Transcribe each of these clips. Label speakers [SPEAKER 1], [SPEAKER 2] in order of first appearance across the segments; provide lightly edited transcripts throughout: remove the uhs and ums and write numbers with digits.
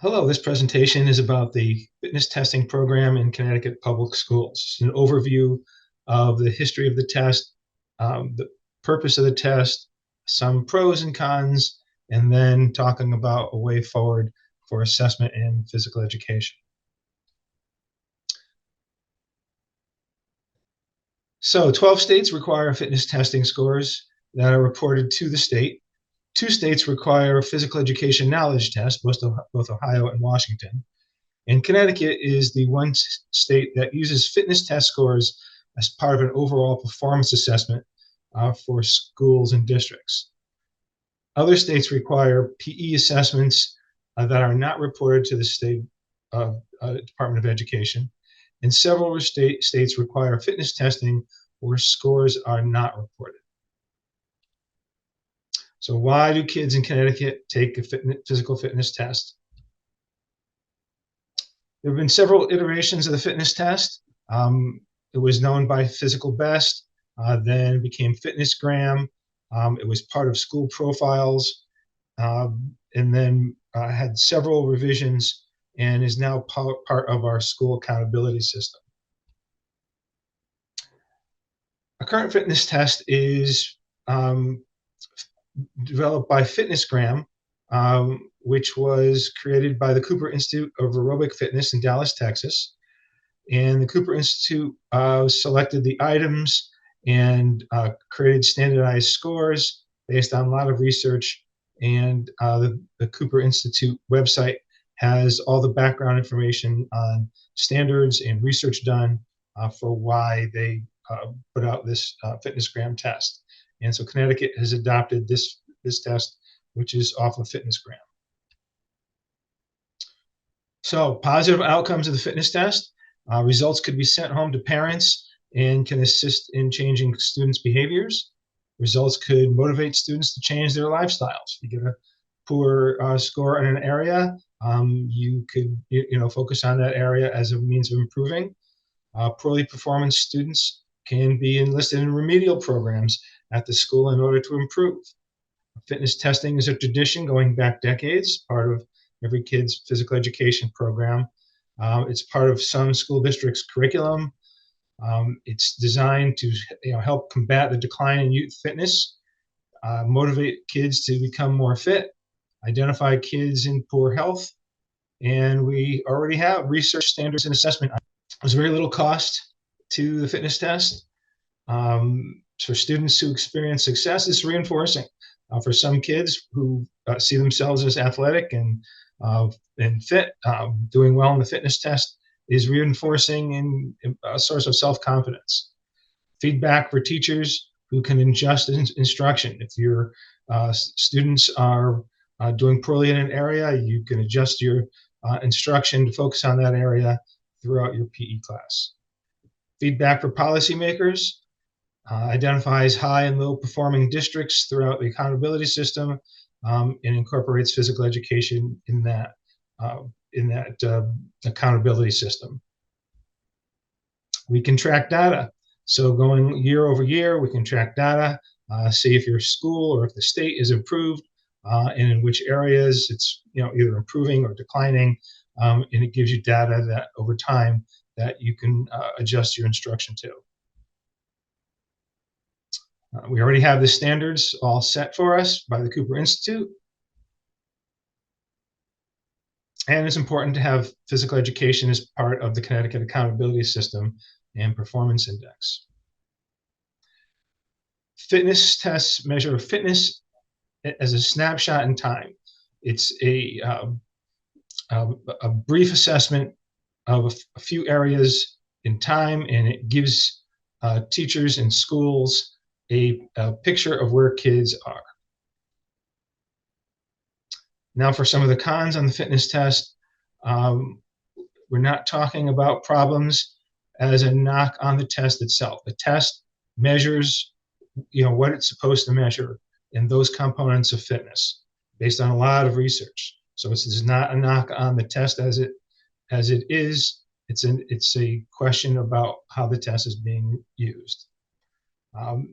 [SPEAKER 1] Hello, this presentation is about the fitness testing program in Connecticut public schools. It's an overview of the history of the test, the purpose of the test, some pros and cons, and then talking about a way forward for assessment in physical education. So 12 states require fitness testing scores that are reported to the state. Two states require physical education knowledge tests, both Ohio and Washington. And Connecticut is the one state that uses fitness test scores as part of an overall performance assessment for schools and districts. Other states require PE assessments that are not reported to the state Department of Education, and several states require fitness testing where scores are not reported. So why do kids in Connecticut take a physical fitness test? There have been several iterations of the fitness test. It was known by Physical Best, then became Fitnessgram. It was part of school profiles, and then had several revisions and is now part of our school accountability system. A current fitness test is developed by Fitnessgram, which was created by the Cooper Institute of Aerobic Fitness in Dallas, Texas. And the Cooper Institute selected the items and created standardized scores based on a lot of research. And the Cooper Institute website has all the background information on standards and research done for why they put out this Fitnessgram test. And so Connecticut has adopted this test, which is off of Fitnessgram. So positive outcomes of the fitness test. Results could be sent home to parents and can assist in changing students' behaviors. Results could motivate students to change their lifestyles. If you get a poor score in an area, you could focus on that area as a means of improving. Poorly performing students can be enlisted in remedial programs at the school in order to improve. Fitness testing is a tradition going back decades, part of every kid's physical education program. It's part of some school districts' curriculum. It's designed to help combat the decline in youth fitness, motivate kids to become more fit, identify kids in poor health, and we already have research standards and assessment. There's very little cost to the fitness test. For students who experience success, it's reinforcing. For some kids who see themselves as athletic and fit, doing well in the fitness test is reinforcing and a source of self-confidence. Feedback for teachers who can adjust instruction. If your students are doing poorly in an area, you can adjust your instruction to focus on that area throughout your PE class. Feedback for policymakers. Identifies high and low performing districts throughout the accountability system and incorporates physical education in that accountability system. We can track data. So going year over year, we can track data, see if your school or if the state is improved and in which areas it's either improving or declining. And it gives you data that over time that you can adjust your instruction to. We already have the standards all set for us by the Cooper Institute. And it's important to have physical education as part of the Connecticut Accountability System and Performance Index. Fitness tests measure fitness as a snapshot in time. It's a brief assessment of a few areas in time, and it gives teachers and schools a picture of where kids are. Now for some of the cons on the fitness test, we're not talking about problems as a knock on the test itself. The test measures what it's supposed to measure in those components of fitness based on a lot of research. So this is not a knock on the test as it is. It's a question about how the test is being used.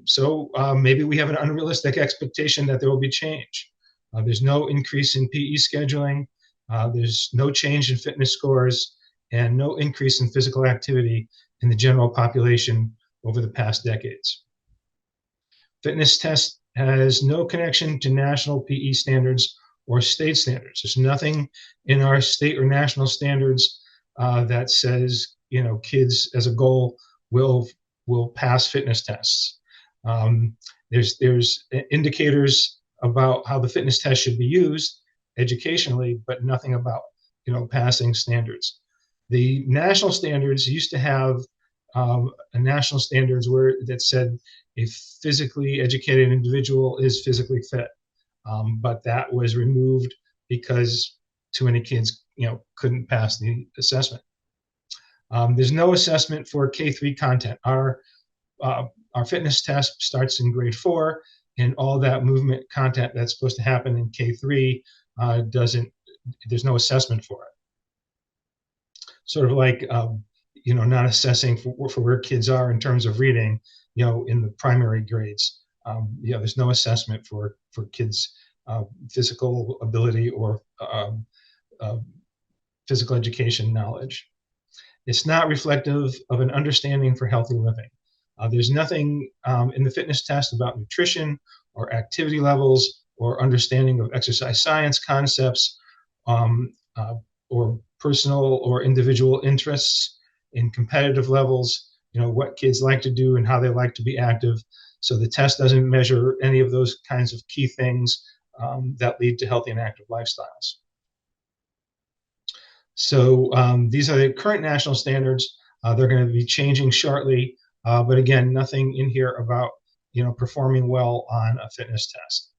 [SPEAKER 1] So maybe we have an unrealistic expectation that there will be change. There's no increase in PE scheduling. There's no change in fitness scores and no increase in physical activity in the general population over the past decades. Fitness test has no connection to national PE standards or state standards. There's nothing in our state or national standards that says, kids as a goal will pass fitness tests. There's indicators about how the fitness test should be used educationally, but nothing about passing standards. The national standards used to have a national standards that said a physically educated individual is physically fit, but that was removed because too many kids couldn't pass the assessment. There's no assessment for K-3 content. Our fitness test starts in grade 4, and all that movement content that's supposed to happen in K-3 doesn't. There's no assessment for it. Sort of like not assessing for where kids are in terms of reading, in the primary grades. There's no assessment for kids' physical ability or physical education knowledge. It's not reflective of an understanding for healthy living. There's nothing in the fitness test about nutrition or activity levels or understanding of exercise science concepts or personal or individual interests in competitive levels, what kids like to do and how they like to be active. So the test doesn't measure any of those kinds of key things that lead to healthy and active lifestyles. So these are the current national standards. They're going to be changing shortly, but again, nothing in here about performing well on a fitness test.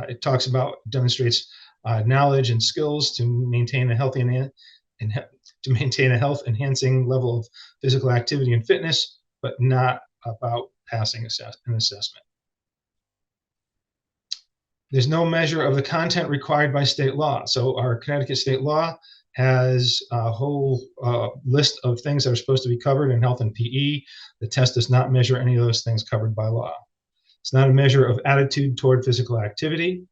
[SPEAKER 1] It talks about demonstrates knowledge and skills to maintain a healthy and to maintain a health enhancing level of physical activity and fitness, but not about passing an assessment. There's no measure of the content required by state law. So our Connecticut state law has a whole list of things that are supposed to be covered in health and PE. The test does not measure any of those things covered by law. It's not a measure of attitude toward physical activity.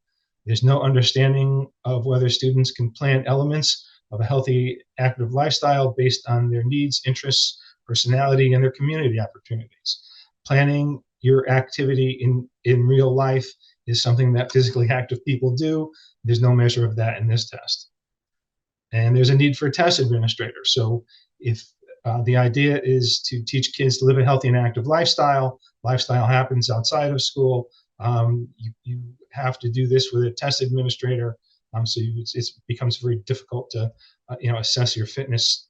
[SPEAKER 1] There's no understanding of whether students can plan elements of a healthy, active lifestyle based on their needs, interests, personality, and their community opportunities. Planning your activity in real life is something that physically active people do. There's no measure of that in this test. And there's a need for a test administrator. So if the idea is to teach kids to live a healthy and active lifestyle happens outside of school, you have to do this with a test administrator. So it becomes very difficult to assess your fitness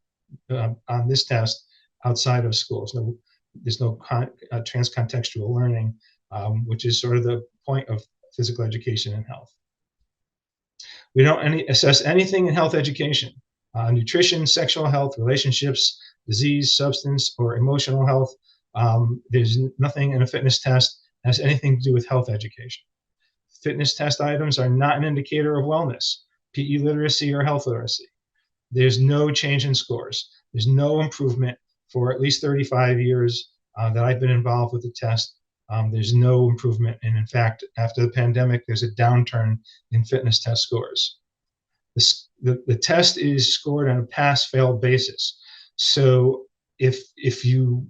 [SPEAKER 1] on this test outside of school. There's no transcontextual learning, which is sort of the point of physical education and health. We don't assess anything in health education: nutrition, sexual health, relationships, disease, substance, or emotional health. There's nothing in a fitness test that has anything to do with health education. Fitness test items are not an indicator of wellness, PE literacy, or health literacy. There's no change in scores. There's no improvement for at least 35 years that I've been involved with the test. There's no improvement. And in fact, after the pandemic, there's a downturn in fitness test scores. The test is scored on a pass-fail basis. So if you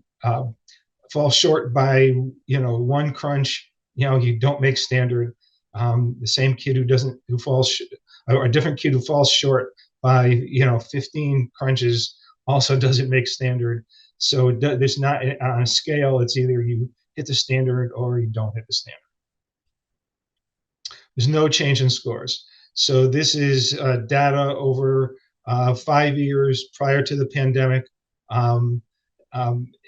[SPEAKER 1] fall short by one crunch, you don't make standard. The same kid who falls or a different kid who falls short by 15 crunches also doesn't make standard. So there's not on a scale. It's either you hit the standard or you don't hit the standard. There's no change in scores. So this is data over 5 years prior to the pandemic, and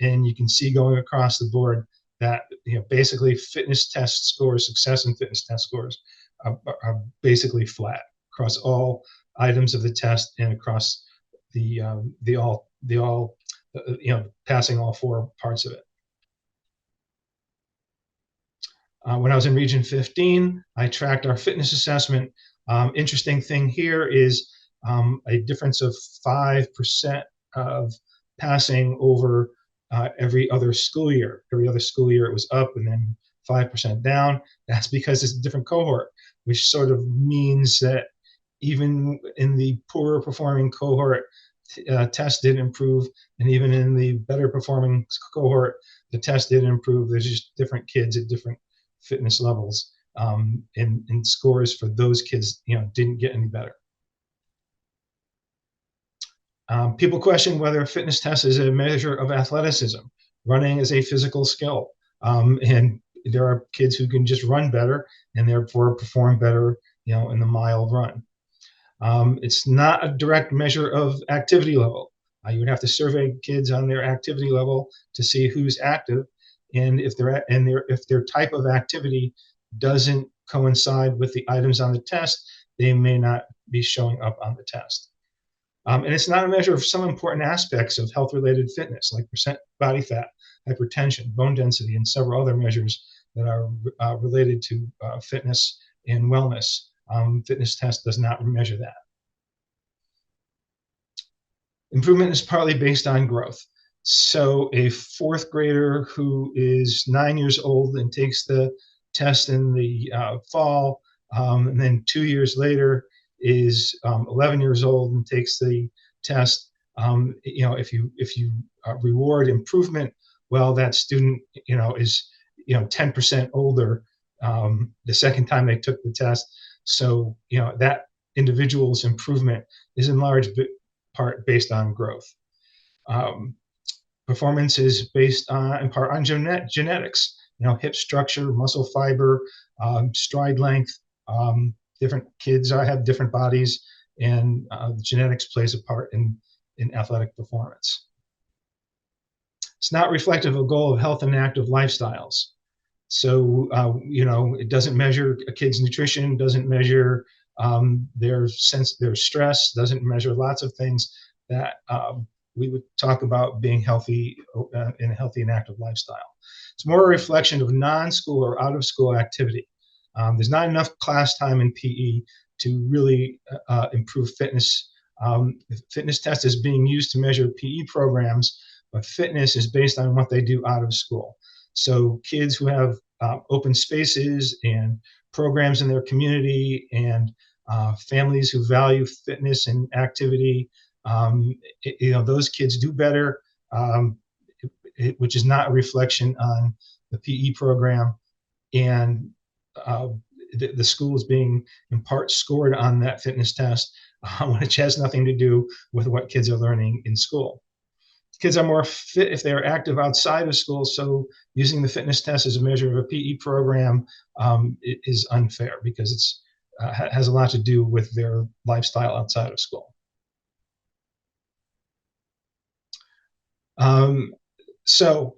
[SPEAKER 1] you can see going across the board that basically fitness test scores, success in fitness test scores are basically flat across all items of the test and across the passing all 4 parts of it. When I was in Region 15, I tracked our fitness assessment. Interesting thing here is a difference of 5% of passing over every other school year. Every other school year it was up and then 5% down. That's because it's a different cohort, which sort of means that even in the poorer performing cohort, test did improve, and even in the better performing cohort, the test did improve. There's just different kids at different fitness levels, and scores for those kids, didn't get any better. People question whether a fitness test is a measure of athleticism. Running is a physical skill, and there are kids who can just run better and therefore perform better, in the mile run. It's not a direct measure of activity level. You would have to survey kids on their activity level to see who's active, and if their type of activity doesn't coincide with the items on the test, they may not be showing up on the test. And it's not a measure of some important aspects of health-related fitness, like percent body fat, hypertension, bone density, and several other measures that are related to fitness and wellness. Fitness test does not measure that. Improvement is partly based on growth. So a fourth grader who is 9 years old and takes the test in the fall, and then 2 years later is 11 years old and takes the test, if you reward improvement, well, that student, is 10% older the second time they took the test. So that individual's improvement is in large part based on growth. Performance is based in part on genetics. Hip structure, muscle fiber, stride length. Different kids have different bodies, and genetics plays a part in athletic performance. It's not reflective of a goal of health and active lifestyles. So, it doesn't measure a kid's nutrition, doesn't measure their stress, doesn't measure lots of things that we would talk about being healthy in a healthy and active lifestyle. It's more a reflection of non-school or out-of-school activity. There's not enough class time in PE to really improve fitness. The fitness test is being used to measure PE programs, but fitness is based on what they do out of school. So kids who have open spaces and programs in their community, and families who value fitness and activity, those kids do better, which is not a reflection on the PE program. And the school is being in part scored on that fitness test, which has nothing to do with what kids are learning in school. Kids are more fit if they're active outside of school, so using the fitness test as a measure of a PE program is unfair, because it's has a lot to do with their lifestyle outside of school. So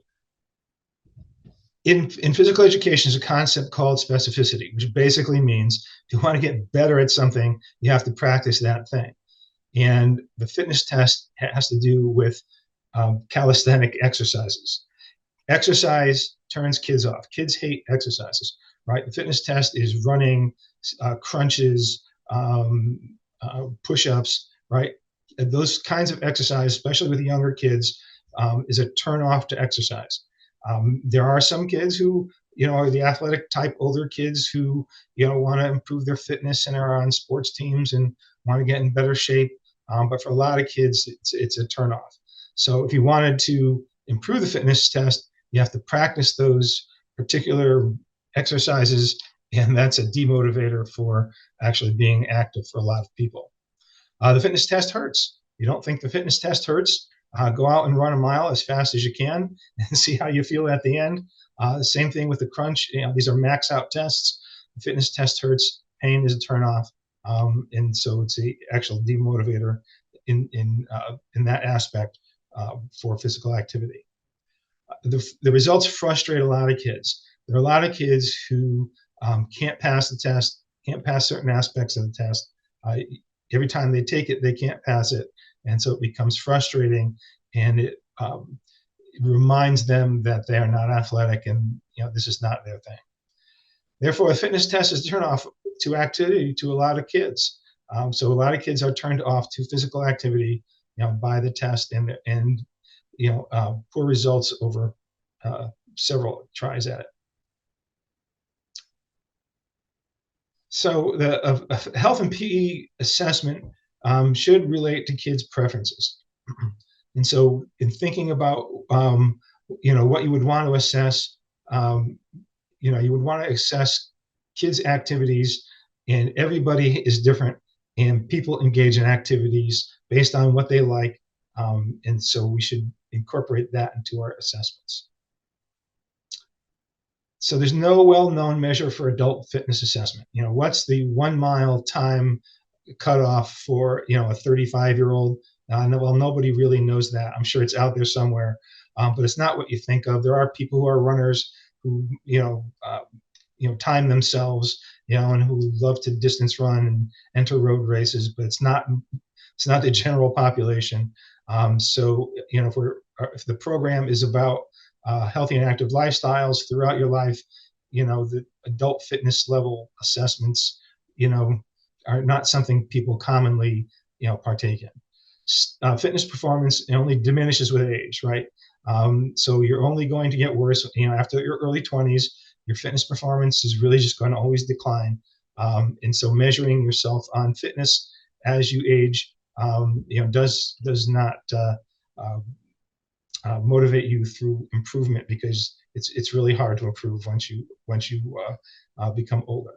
[SPEAKER 1] in physical education is a concept called specificity, which basically means if you want to get better at something, you have to practice that thing. And the fitness test has to do with calisthenic exercises. Exercise turns kids off. Kids hate exercises, right? The fitness test is running, crunches, push-ups, right? Those kinds of exercise, especially with younger kids, is a turn off to exercise. There are some kids who, are the athletic type older kids who, want to improve their fitness and are on sports teams and want to get in better shape. But for a lot of kids, it's a turn off. So if you wanted to improve the fitness test, you have to practice those particular exercises, and that's a demotivator for actually being active for a lot of people. The fitness test hurts. You don't think the fitness test hurts? Go out and run a mile as fast as you can and see how you feel at the end. The same thing with the crunch. These are max out tests. The fitness test hurts. Pain is a turnoff, and so it's a actual demotivator in that aspect for physical activity. The results frustrate a lot of kids. There are a lot of kids who can't pass the test, can't pass certain aspects of the test. Every time they take it, they can't pass it. And so it becomes frustrating, and it reminds them that they are not athletic, and this is not their thing. Therefore, a fitness test is a turn off to activity to a lot of kids. So a lot of kids are turned off to physical activity, by the test, and poor results over several tries at it. So a health and PE assessment should relate to kids' preferences. And so in thinking about what you would want to assess, um, you would want to assess kids' activities, and everybody is different, and people engage in activities based on what they like, and so we should incorporate that into our assessments. So there's no well-known measure for adult fitness assessment. What's the 1 mile time cutoff for a 35-year-old? Well, nobody really knows that. I'm sure it's out there somewhere, but it's not what you think of. There are people who are runners who time themselves, and who love to distance run and enter road races, but it's not the general population. So if the program is about healthy and active lifestyles throughout your life, the adult fitness level assessments, you know, are not something people commonly, partake in. Fitness performance only diminishes with age, right? So you're only going to get worse, after your early 20s. Your fitness performance is really just going to always decline. And so measuring yourself on fitness as you age, does not uh, motivate you through improvement, because it's really hard to improve once you become older.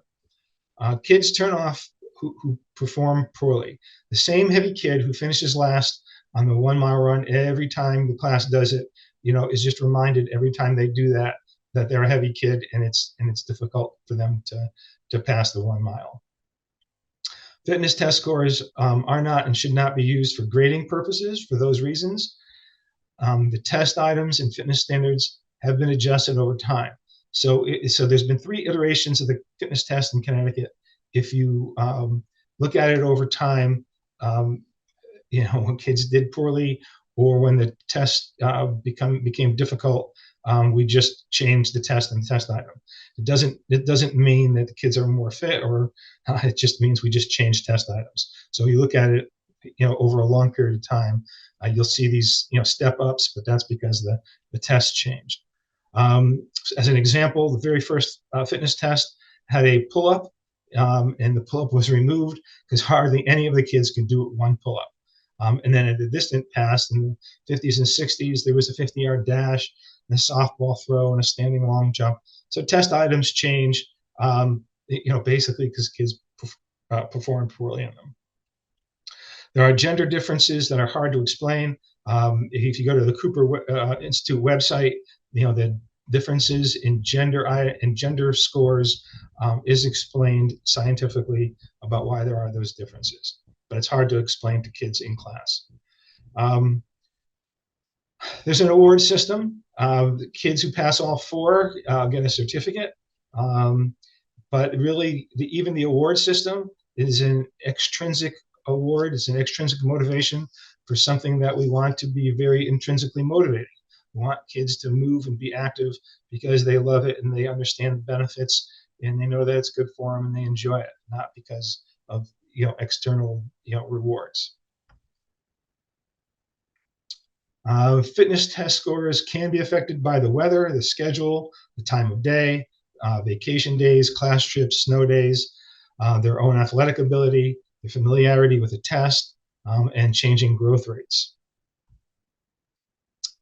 [SPEAKER 1] Kids turn off who perform poorly. The same heavy kid who finishes last on the 1 mile run every time the class does it, is just reminded every time they do that they're a heavy kid, and it's difficult for them to pass the 1 mile. Fitness test scores are not and should not be used for grading purposes for those reasons. The test items and fitness standards have been adjusted over time. So there's been 3 iterations of the fitness test in Connecticut. If you look at it over time, um, when kids did poorly or when the test became difficult, we just changed the test and the test item. It doesn't mean that the kids are more fit, or it just means we just changed test items. So you look at it, over a long period of time, you'll see these, step ups, but that's because the test changed. As an example, the very first fitness test had a pull up, and the pull up was removed because hardly any of the kids could do it one pull up. And then in the distant past, in the 50s and 60s, there was a 50-yard dash, and a softball throw, and a standing long jump. So test items change, basically because kids perform poorly in them. There are gender differences that are hard to explain. If you go to the Cooper Institute website, the differences in gender scores is explained scientifically about why there are those differences, but it's hard to explain to kids in class. There's an award system. The kids who pass all 4 get a certificate, but really, even the award system is an extrinsic award. It's an extrinsic motivation for something that we want to be very intrinsically motivating. We want kids to move and be active because they love it and they understand the benefits and they know that it's good for them and they enjoy it, not because of external rewards. Fitness test scores can be affected by the weather, the schedule, the time of day, vacation days, class trips, snow days, their own athletic ability, the familiarity with the test, and changing growth rates.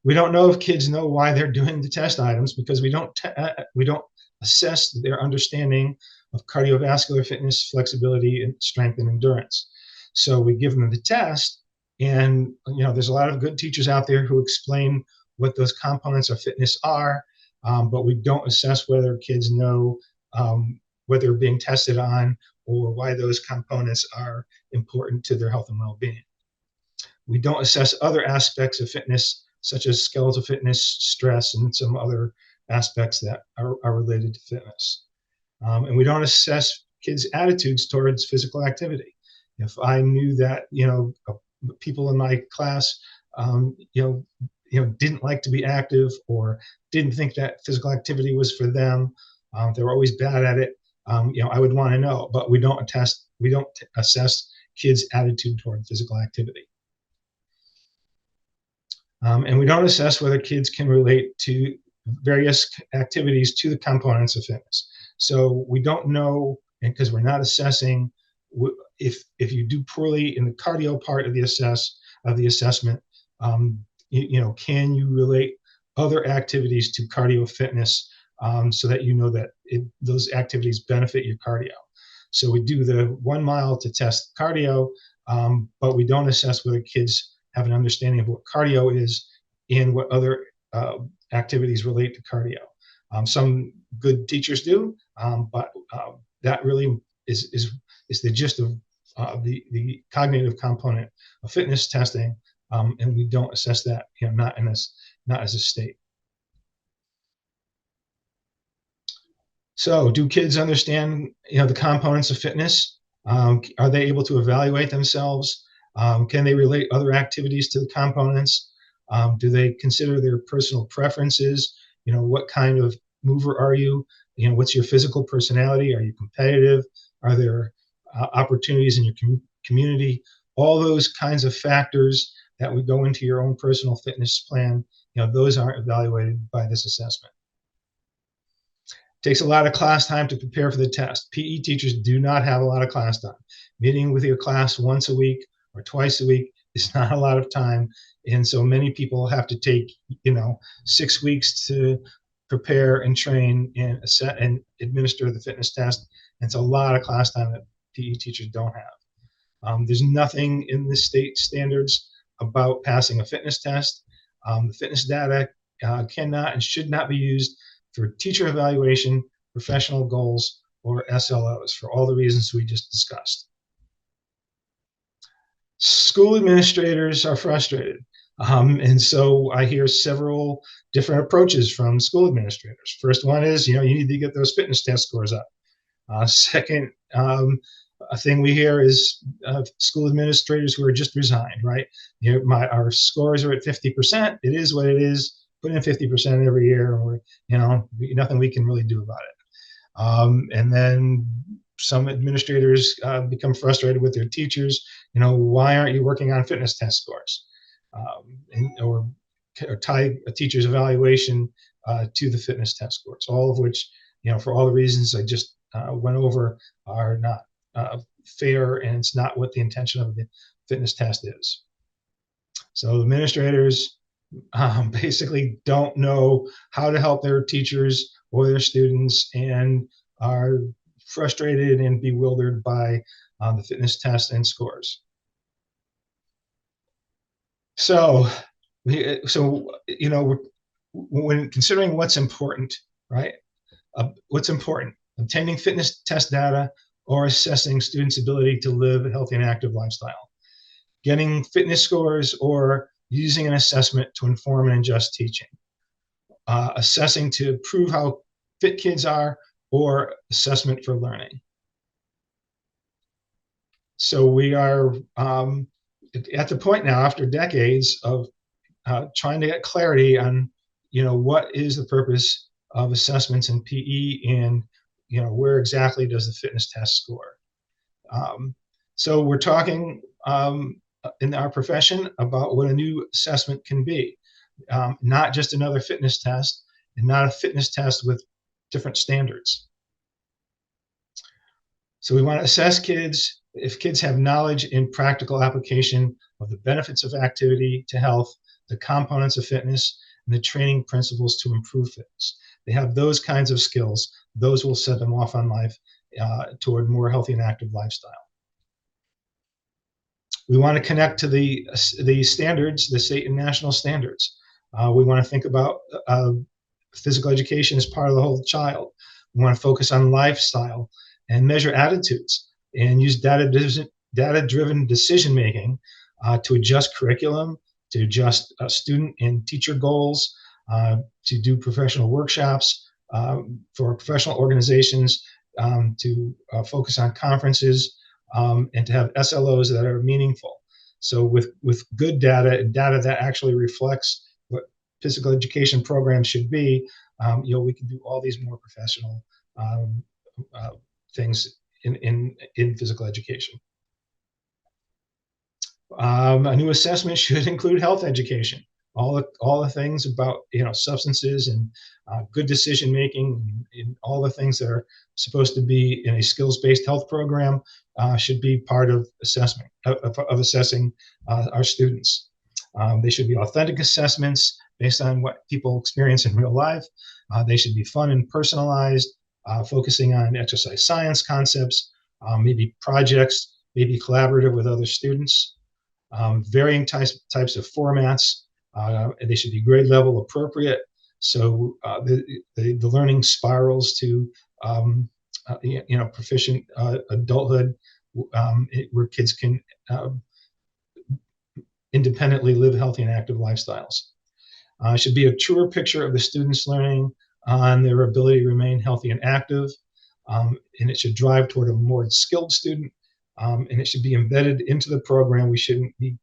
[SPEAKER 1] We don't know if kids know why they're doing the test items because we don't assess their understanding of cardiovascular fitness, flexibility, and strength and endurance. So we give them the test, and there's a lot of good teachers out there who explain what those components of fitness are, but we don't assess whether kids know what they're being tested on or why those components are important to their health and well-being. We don't assess other aspects of fitness, such as skeletal fitness, stress, and some other aspects that are related to fitness. And we don't assess kids' attitudes towards physical activity. If I knew that, people in my class, didn't like to be active or didn't think that physical activity was for them, they were always bad at it, I would want to know. But we don't assess kids' attitude toward physical activity. And we don't assess whether kids can relate to various activities to the components of fitness. So we don't know and because we're not assessing if you do poorly in the cardio part of the assessment, can you relate other activities to cardio fitness, so that you know that those activities benefit your cardio. So we do the 1 mile to test cardio, but we don't assess whether kids have an understanding of what cardio is and what other activities relate to cardio. Some good teachers do, but that really is the gist of the cognitive component of fitness testing, and we don't assess that, not as a state. So, do kids understand, the components of fitness? Are they able to evaluate themselves? Can they relate other activities to the components? Do they consider their personal preferences? What kind of mover are you? What's your physical personality? Are you competitive? Are there opportunities in your community? All those kinds of factors that would go into your own personal fitness plan, those aren't evaluated by this assessment. Takes a lot of class time to prepare for the test. PE teachers do not have a lot of class time. Meeting with your class once a week or twice a week is not a lot of time. And so many people have to take, 6 weeks to prepare and train and administer the fitness test. And it's a lot of class time that PE teachers don't have. There's nothing in the state standards about passing a fitness test. The fitness data cannot and should not be used for teacher evaluation, professional goals, or SLOs for all the reasons we just discussed. School administrators are frustrated. And so I hear several different approaches from school administrators. First one is, you need to get those fitness test scores up. Second, a thing we hear is school administrators who are just resigned, right? Our scores are at 50%. It is what it is. Put in 50% every year, and we're, nothing we can really do about it. And then some administrators become frustrated with their teachers. Why aren't you working on fitness test scores? Or tie a teacher's evaluation to the fitness test scores, all of which, for all the reasons I just went over, are not fair, and it's not what the intention of the fitness test is. So administrators basically don't know how to help their teachers or their students, and are frustrated and bewildered by the fitness test and scores. So, when considering what's important, right? What's important? Obtaining fitness test data or assessing students' ability to live a healthy and active lifestyle. Getting fitness scores or using an assessment to inform and adjust teaching. Assessing to prove how fit kids are, or assessment for learning. So we are at the point now, after decades of trying to get clarity on, what is the purpose of assessments in PE, and, where exactly does the fitness test score. So we're talking in our profession about what a new assessment can be. Not just another fitness test, and not a fitness test with different standards. So we want to assess kids if kids have knowledge in practical application of the benefits of activity to health, the components of fitness, and the training principles to improve fitness. They have those kinds of skills. Those will set them off on life toward more healthy and active lifestyle. We want to connect to the standards, the state and national standards. We want to think about physical education as part of the whole child. We want to focus on lifestyle and measure attitudes, and use data-driven decision-making to adjust curriculum, to adjust student and teacher goals, to do professional workshops for professional organizations, to focus on conferences, and to have SLOs that are meaningful. So with good data, and data that actually reflects what physical education programs should be, we can do all these more professional things in physical education. A new assessment should include health education. all the things about substances and good decision making and all the things that are supposed to be in a skills-based health program should be part of assessment of assessing our students. They should be authentic assessments based on what people experience in real life. They should be fun and personalized, focusing on exercise science concepts, maybe projects, maybe collaborative with other students, varying types of formats. They should be grade level appropriate. So the learning spirals to proficient adulthood, where kids can independently live healthy and active lifestyles. It should be a truer picture of the student's learning on their ability to remain healthy and active, and it should drive toward a more skilled student, and it should be embedded into the program. We shouldn't be,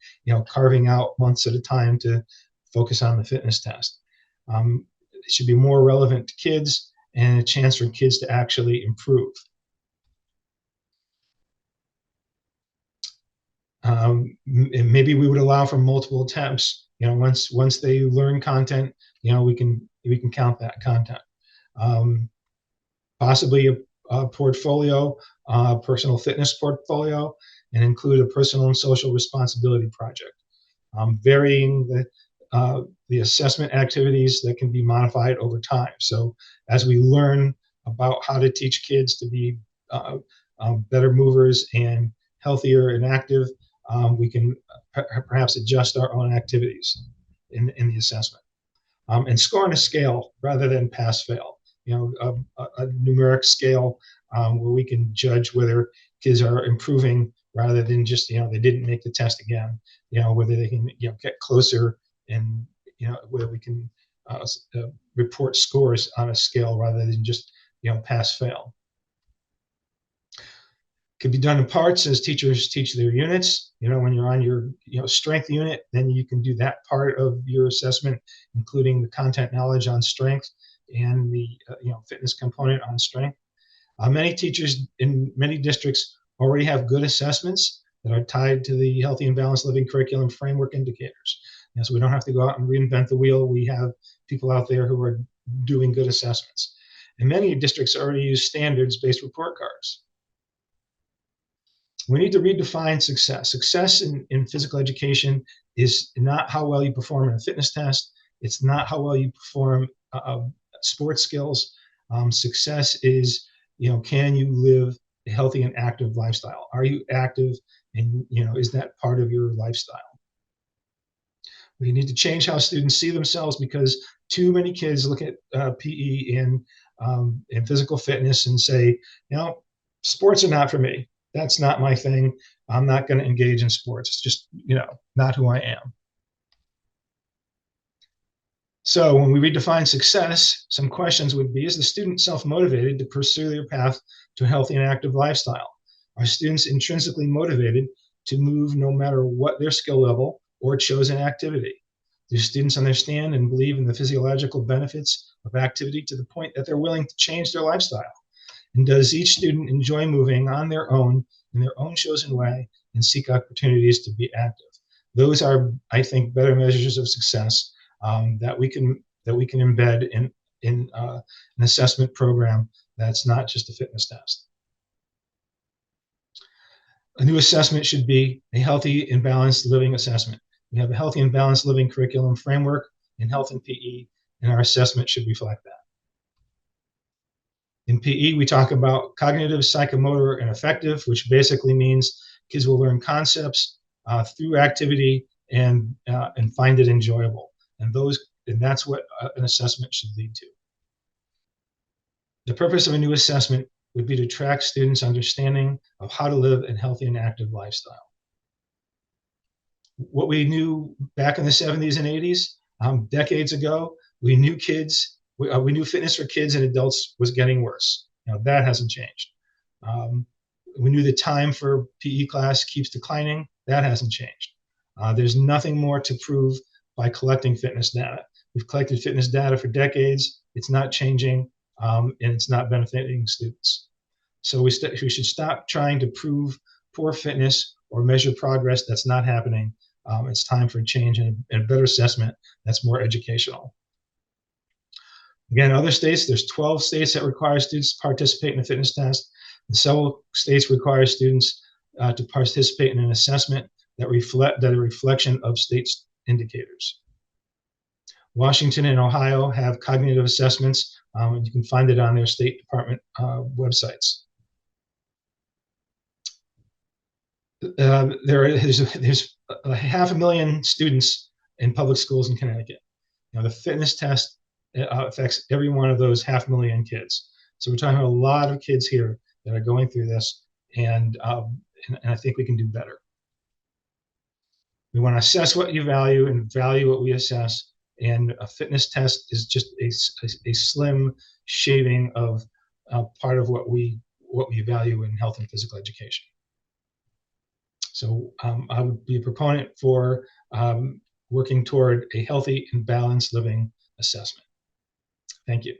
[SPEAKER 1] carving out months at a time to focus on the fitness test. It should be more relevant to kids and a chance for kids to actually improve. And maybe we would allow for multiple attempts. Once they learn content, we can count that content. Possibly a portfolio, personal fitness portfolio, and include a personal and social responsibility project. Varying the assessment activities that can be modified over time. So as we learn about how to teach kids to be better movers and healthier and active, we can perhaps adjust our own activities in the assessment, and score on a scale rather than pass fail. A numeric scale where we can judge whether kids are improving rather than just they didn't make the test again. Whether they can get closer, and whether we can report scores on a scale rather than just pass fail. Could be done in parts as teachers teach their units. When you're on your strength unit, then you can do that part of your assessment, including the content knowledge on strength and the fitness component on strength. Many teachers in many districts already have good assessments that are tied to the healthy and balanced living curriculum framework indicators. So we don't have to go out and reinvent the wheel. We have people out there who are doing good assessments. And many districts already use standards-based report cards. We need to redefine success. Success in physical education is not how well you perform in a fitness test. It's not how well you perform sports skills. Success is, can you live a healthy and active lifestyle? Are you active, and is that part of your lifestyle? We need to change how students see themselves, because too many kids look at PE and physical fitness and say, sports are not for me. That's not my thing. I'm not going to engage in sports. It's just, not who I am. So when we redefine success, some questions would be, is the student self-motivated to pursue their path to a healthy and active lifestyle? Are students intrinsically motivated to move no matter what their skill level or chosen activity? Do students understand and believe in the physiological benefits of activity to the point that they're willing to change their lifestyle? And does each student enjoy moving on their own in their own chosen way and seek opportunities to be active? Those are, I think, better measures of success that we can embed in an assessment program that's not just a fitness test. A new assessment should be a healthy and balanced living assessment. We have a healthy and balanced living curriculum framework in health and PE, and our assessment should reflect that. In PE, we talk about cognitive, psychomotor, and affective, which basically means kids will learn concepts through activity and find it enjoyable. And that's what an assessment should lead to. The purpose of a new assessment would be to track students' understanding of how to live a healthy and active lifestyle. What we knew back in the 70s and 80s, decades ago, we knew we knew fitness for kids and adults was getting worse. That hasn't changed. We knew the time for PE class keeps declining. That hasn't changed. There's nothing more to prove by collecting fitness data. We've collected fitness data for decades. It's not changing, and it's not benefiting students. So we should stop trying to prove poor fitness or measure progress that's not happening. It's time for a change and a better assessment that's more educational. Again, other states, there's 12 states that require students to participate in a fitness test, and several states require students to participate in an assessment that reflect a reflection of state's indicators. Washington and Ohio have cognitive assessments. And you can find it on their State Department websites. There's 500,000 students in public schools in Connecticut. Now, the fitness test affects every one of those 500,000 kids. So we're talking about a lot of kids here that are going through this, and I think we can do better. We want to assess what you value and value what we assess. And a fitness test is just a slim shaving of part of what we value in health and physical education. So I would be a proponent for working toward a healthy and balanced living assessment. Thank you.